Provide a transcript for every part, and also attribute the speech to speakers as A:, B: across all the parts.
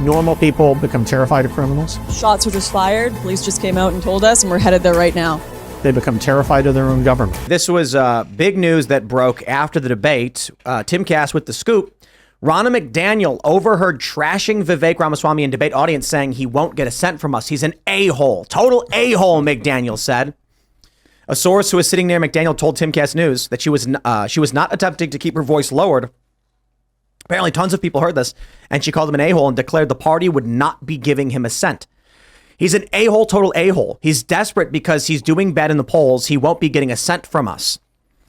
A: normal people become terrified of criminals.
B: Shots were just fired. Police just came out and told us, and we're headed there right now.
A: They become terrified of their own government.
C: This was big news that broke after the debate. Timcast with the scoop. Ronna McDaniel overheard trashing Vivek Ramaswamy in debate audience, saying he won't get a cent from us. He's an a-hole. Total a-hole, McDaniel said. A source who was sitting near McDaniel told Timcast News that she was not attempting to keep her voice lowered. Apparently, tons of people heard this, and she called him an a-hole and declared the party would not be giving him a cent. He's an a-hole, total a-hole. He's desperate because he's doing bad in the polls. He won't be getting a cent from us.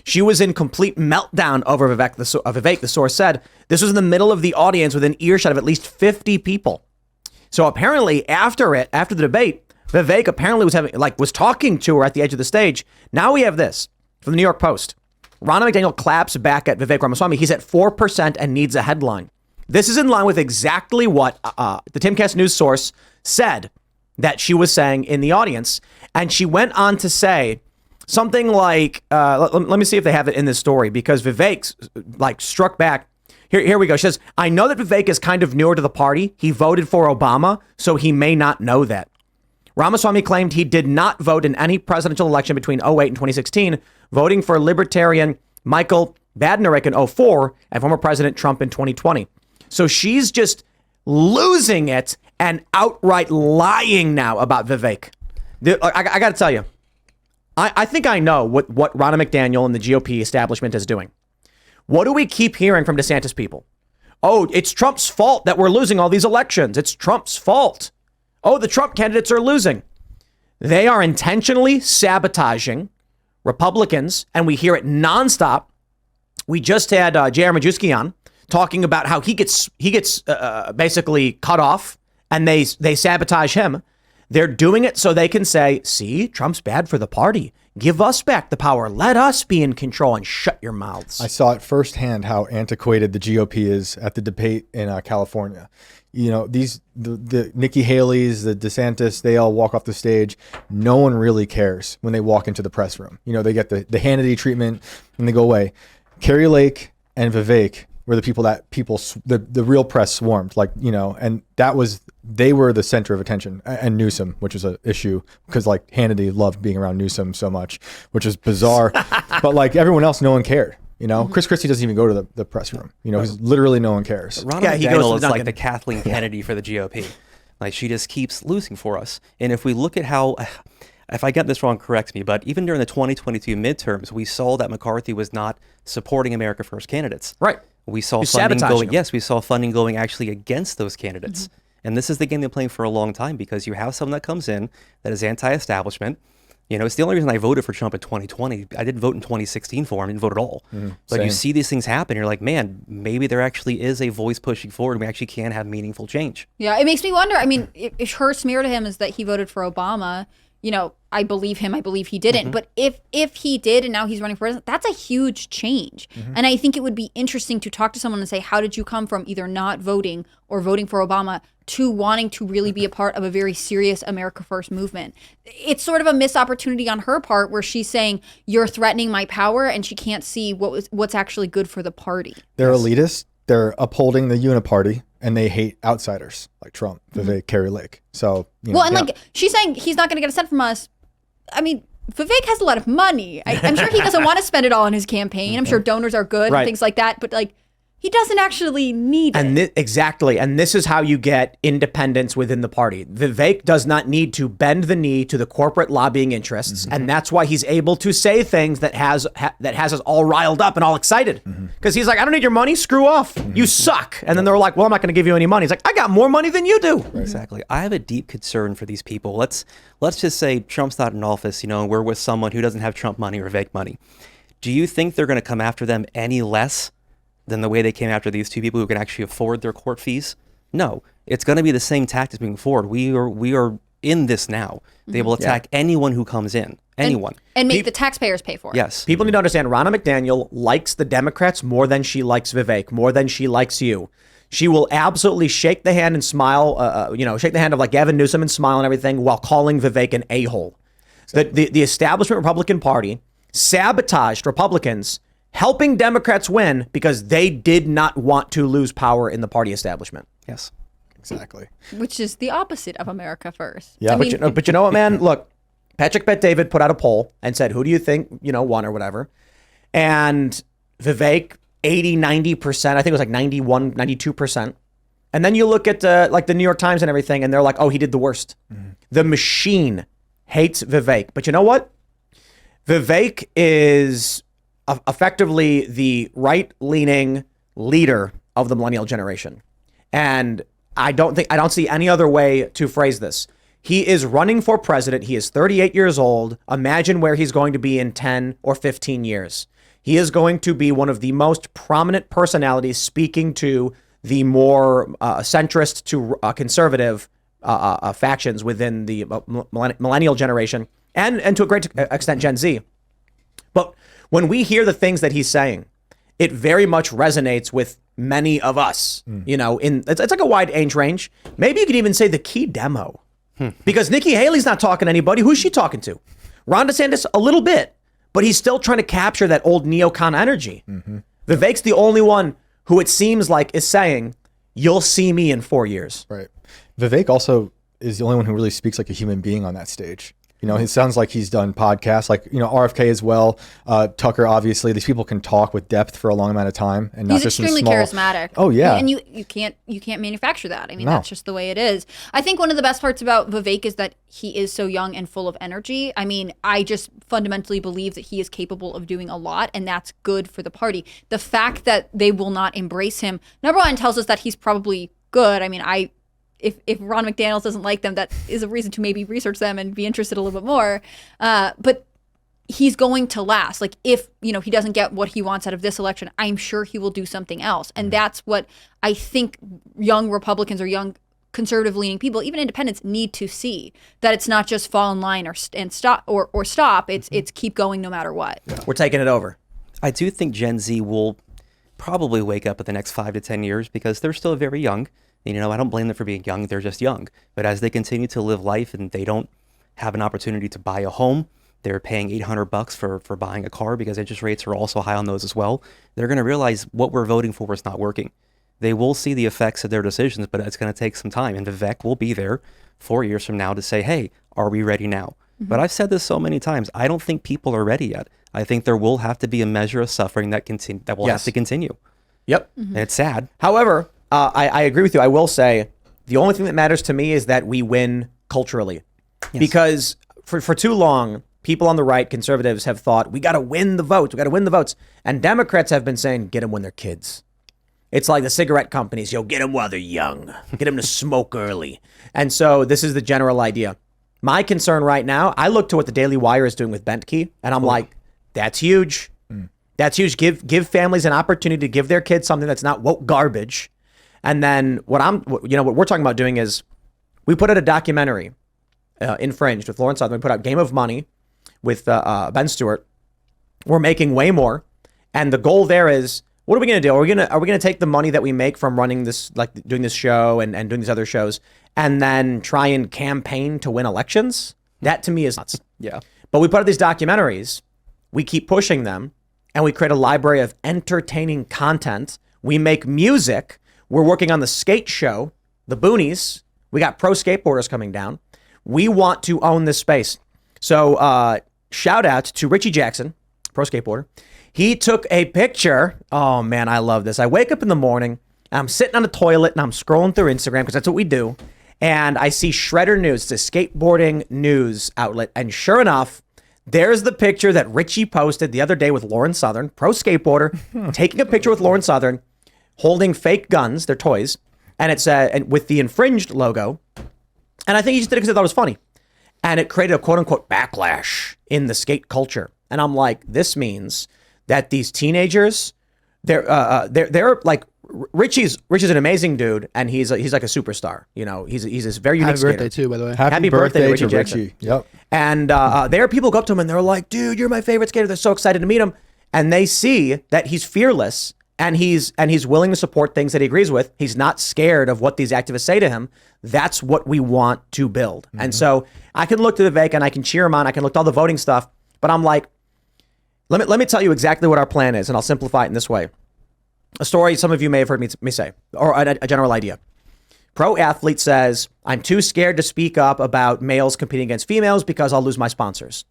C: She was in complete meltdown over Vivek, the source said. This was in the middle of the audience with an earshot of at least 50 people. So apparently after the debate, Vivek apparently was talking to her at the edge of the stage. Now we have this from the New York Post. Ronna McDaniel claps back at Vivek Ramaswamy. He's at 4% and needs a headline. This is in line with exactly what the Timcast News source said that she was saying in the audience. And she went on to say something like, let me see if they have it in this story, because Vivek struck back. Here we go. She says, I know that Vivek is kind of newer to the party. He voted for Obama, so he may not know that. Ramaswamy claimed he did not vote in any presidential election between 2008 and 2016, voting for Libertarian Michael Badnarik in 2004 and former President Trump in 2020. So she's just losing it and outright lying now about Vivek. I got to tell you, I think I know what Ronna McDaniel and the GOP establishment is doing. What do we keep hearing from DeSantis people? Oh, it's Trump's fault that we're losing all these elections. It's Trump's fault. Oh, the Trump candidates are losing. They are intentionally sabotaging Republicans, and we hear it nonstop. We just had J.R. Majewski on talking about how he gets basically cut off, and they sabotage him. They're doing it so they can say, see, Trump's bad for the party. Give us back the power. Let us be in control, and shut your mouths.
D: I saw it firsthand how antiquated the GOP is at the debate in California. You know, the Nikki Haley's, the DeSantis, they all walk off the stage. No one really cares when they walk into the press room. You know, they get the Hannity treatment and they go away. Carrie Lake and Vivek were the people that the real press swarmed, and they were the center of attention. And Newsom, which was an issue because Hannity loved being around Newsom so much, which is bizarre. But everyone else, no one cared. You know, Chris Christie doesn't even go to the press room. You know, literally no one cares.
E: Ronna McDaniel is like the Kathleen Kennedy for the GOP. She just keeps losing for us. And if we look at how, if I get this wrong, correct me, but even during the 2022 midterms, we saw that McCarthy was not supporting America First candidates.
C: Right.
E: We saw funding going. Yes, we saw funding going actually against those candidates. And this is the game they're playing for a long time, because you have someone that comes in that is anti-establishment. You know, it's the only reason I voted for Trump in 2020. I didn't vote in 2016 for him. I didn't vote at all. But
D: Same.
E: you see these things happen. You're like, man, maybe there actually is a voice pushing forward, and we actually can have meaningful change.
F: Yeah, it makes me wonder. I mean, if her smear to him is that he voted for Obama, you know, I believe him. I believe he didn't. But if he did and now he's running for president, that's a huge change. And I think it would be interesting to talk to someone and say, how did you come from either not voting or voting for Obama to wanting to really be a part of a very serious America First movement? It's sort of a missed opportunity on her part where she's saying, you're threatening my power, and she can't see what's actually good for the party.
D: They're elitist. They're upholding the uniparty, and they hate outsiders like Trump, Vivek, Carrie Lake. So,
F: she's saying he's not going to get a cent from us. I mean, Vivek has a lot of money. I'm sure he doesn't want to spend it all on his campaign. I'm sure donors are good and things like that. But he doesn't actually need it.
C: Exactly. And this is how you get independence within the party. Vivek does not need to bend the knee to the corporate lobbying interests. And that's why he's able to say things that has us all riled up and all excited. Because he's like, I don't need your money. Screw off. You suck. And then they're like, well, I'm not going to give you any money. He's like, I got more money than you do.
E: Right. Exactly. I have a deep concern for these people. Let's just say Trump's not in office, and we're with someone who doesn't have Trump money or Vivek money. Do you think they're going to come after them any less than the way they came after these two people who can actually afford their court fees? No, it's going to be the same tactics moving forward. We are in this now. They will attack anyone who comes in, anyone.
F: And make the taxpayers pay for it.
E: Yes.
C: People need to understand Ronna McDaniel likes the Democrats more than she likes Vivek, more than she likes you. She will absolutely shake the hand and smile, shake the hand of Gavin Newsom and smile and everything while calling Vivek an a-hole. The establishment Republican Party sabotaged Republicans, helping Democrats win because they did not want to lose power in the party establishment.
E: Yes.
D: Exactly.
F: which is the opposite of America First.
D: Yeah.
F: I mean,
C: But you know what, man? Look, Patrick Bet David put out a poll and said, who do you think, won or whatever? And Vivek, 80, 90%. I think it was like 91, 92%. And then you look at like the New York Times and everything, and they're like, oh, he did the worst. The machine hates Vivek. But you know what? Vivek is effectively the right-leaning leader of the millennial generation. And I don't see any other way to phrase this. He is running for president. He is 38 years old. Imagine where he's going to be in 10 or 15 years. He is going to be one of the most prominent personalities speaking to the more centrist to conservative factions within the millennial generation and to a great extent Gen Z. But when we hear the things that he's saying, it very much resonates with many of us. It's like a wide age range. Maybe you could even say the key demo, because Nikki Haley's not talking to anybody. Who's she talking to? Ron DeSantis a little bit, but he's still trying to capture that old neocon energy. Vivek's the only one who it seems like is saying, "You'll see me in 4 years."
D: Right. Vivek also is the only one who really speaks like a human being on that stage. It sounds like he's done podcasts, like, RFK as well. Tucker, obviously, these people can talk with depth for a long amount of time, and not
F: he's
D: just
F: extremely charismatic.
D: Oh yeah,
F: and you can't manufacture that. I mean, that's just the way it is. I think one of the best parts about Vivek is that he is so young and full of energy. I mean, I just fundamentally believe that he is capable of doing a lot, and that's good for the party. The fact that they will not embrace him, number one, tells us that he's probably good. I mean, If Ron McDaniels doesn't like them, that is a reason to maybe research them and be interested a little bit more. But he's going to last. Like, if he doesn't get what he wants out of this election, I'm sure he will do something else. And that's what I think young Republicans or young conservative-leaning people, even independents, need to see. That it's not just fall in line or stop. It's keep going no matter what.
C: Yeah. We're taking it over.
E: I do think Gen Z will probably wake up in the next 5 to 10 years because they're still very young. I don't blame them for being young. They're just young. But as they continue to live life and they don't have an opportunity to buy a home, they're paying $800 for buying a car because interest rates are also high on those as well. They're going to realize what we're voting for is not working. They will see the effects of their decisions, but it's going to take some time. And Vivek will be there 4 years from now to say, hey, are we ready now? But I've said this so many times. I don't think people are ready yet. I think there will have to be a measure of suffering that will have to continue.
C: Yep.
E: And it's sad.
C: However, I agree with you. I will say the only thing that matters to me is that we win culturally. Yes. Because for too long, people on the right, conservatives, have thought, we got to win the votes. We got to win the votes. And Democrats have been saying, get them when they're kids. It's like the cigarette companies. Get them while they're young. Get them to smoke early. And so this is the general idea. My concern right now, I look to what the Daily Wire is doing with Bentke, and I'm like, that's huge. That's huge. Give families an opportunity to give their kids something that's not woke garbage. And then what we're talking about doing is we put out a documentary, Infringed, with Lawrence Southern. We put out Game of Money with Ben Stewart. We're making way more, and the goal there is, what are we going to do? Are we going to take the money that we make from running this, like doing this show and doing these other shows, and then try and campaign to win elections? That to me is nuts.
E: Yeah.
C: But we put out these documentaries, we keep pushing them, and we create a library of entertaining content. We make music. We're working on the skate show, the Boonies. We got pro skateboarders coming down. We want to own this space. So shout out to Richie Jackson, pro skateboarder. He took a picture. Oh, man, I love this. I wake up in the morning, and I'm sitting on the toilet, and I'm scrolling through Instagram, because that's what we do. And I see Shredder News, it's a skateboarding news outlet. And sure enough, there's the picture that Richie posted the other day with Lauren Southern, pro skateboarder, taking a picture with Lauren Southern, holding fake guns, they're toys, and it's with the Infringed logo. And I think he just did it because he thought it was funny. And it created a quote-unquote backlash in the skate culture. And I'm like, this means that these teenagers, they're like, Richie's an amazing dude, and he's like a superstar. He's this very unique skater.
G: Happy birthday too, by the way.
D: Happy birthday to
C: Richie Jackson.
D: Richie. Yep.
C: And there are people who go up to him and they're like, dude, you're my favorite skater. They're so excited to meet him. And they see that he's fearless. And he's willing to support things that he agrees with. He's not scared of what these activists say to him. That's what we want to build. Mm-hmm. And so I can look to Vivek and I can cheer him on. I can look at all the voting stuff. But I'm like, let me tell you exactly what our plan is. And I'll simplify it in this way. A story some of you may have heard me say, or a general idea. Pro athlete says, I'm too scared to speak up about males competing against females because I'll lose my sponsors.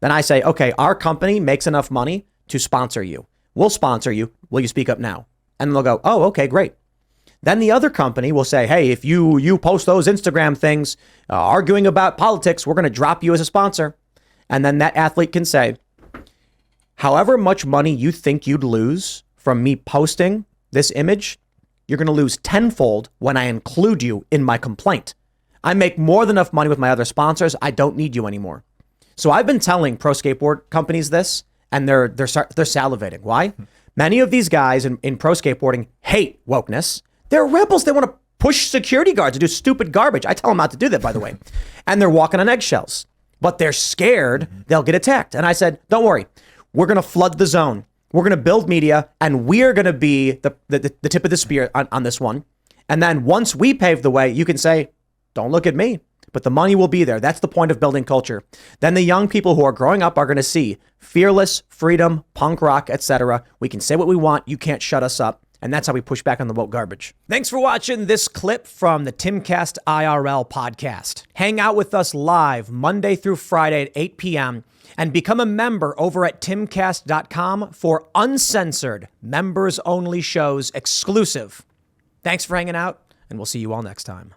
C: Then I say, okay, our company makes enough money to sponsor you. We'll sponsor you. Will you speak up now? And they'll go, oh, okay, great. Then the other company will say, hey, if you post those Instagram things arguing about politics, we're going to drop you as a sponsor. And then that athlete can say, however much money you think you'd lose from me posting this image, you're going to lose tenfold when I include you in my complaint. I make more than enough money with my other sponsors. I don't need you anymore. So I've been telling pro skateboard companies this, and they're salivating. Why? Many of these guys in pro skateboarding hate wokeness. They're rebels. They want to push security guards to do stupid garbage. I tell them not to do that, by the way. And they're walking on eggshells, but they're scared they'll get attacked. And I said, don't worry. We're going to flood the zone. We're going to build media, and we're going to be the tip of the spear on this one. And then once we pave the way, you can say, don't look at me, but the money will be there. That's the point of building culture. Then the young people who are growing up are going to see fearless, freedom, punk rock, etc. We can say what we want. You can't shut us up. And that's how we push back on the woke garbage. Thanks for watching this clip from the Timcast IRL podcast. Hang out with us live Monday through Friday at 8 p.m. and become a member over at timcast.com for uncensored, members-only shows exclusive. Thanks for hanging out, and we'll see you all next time.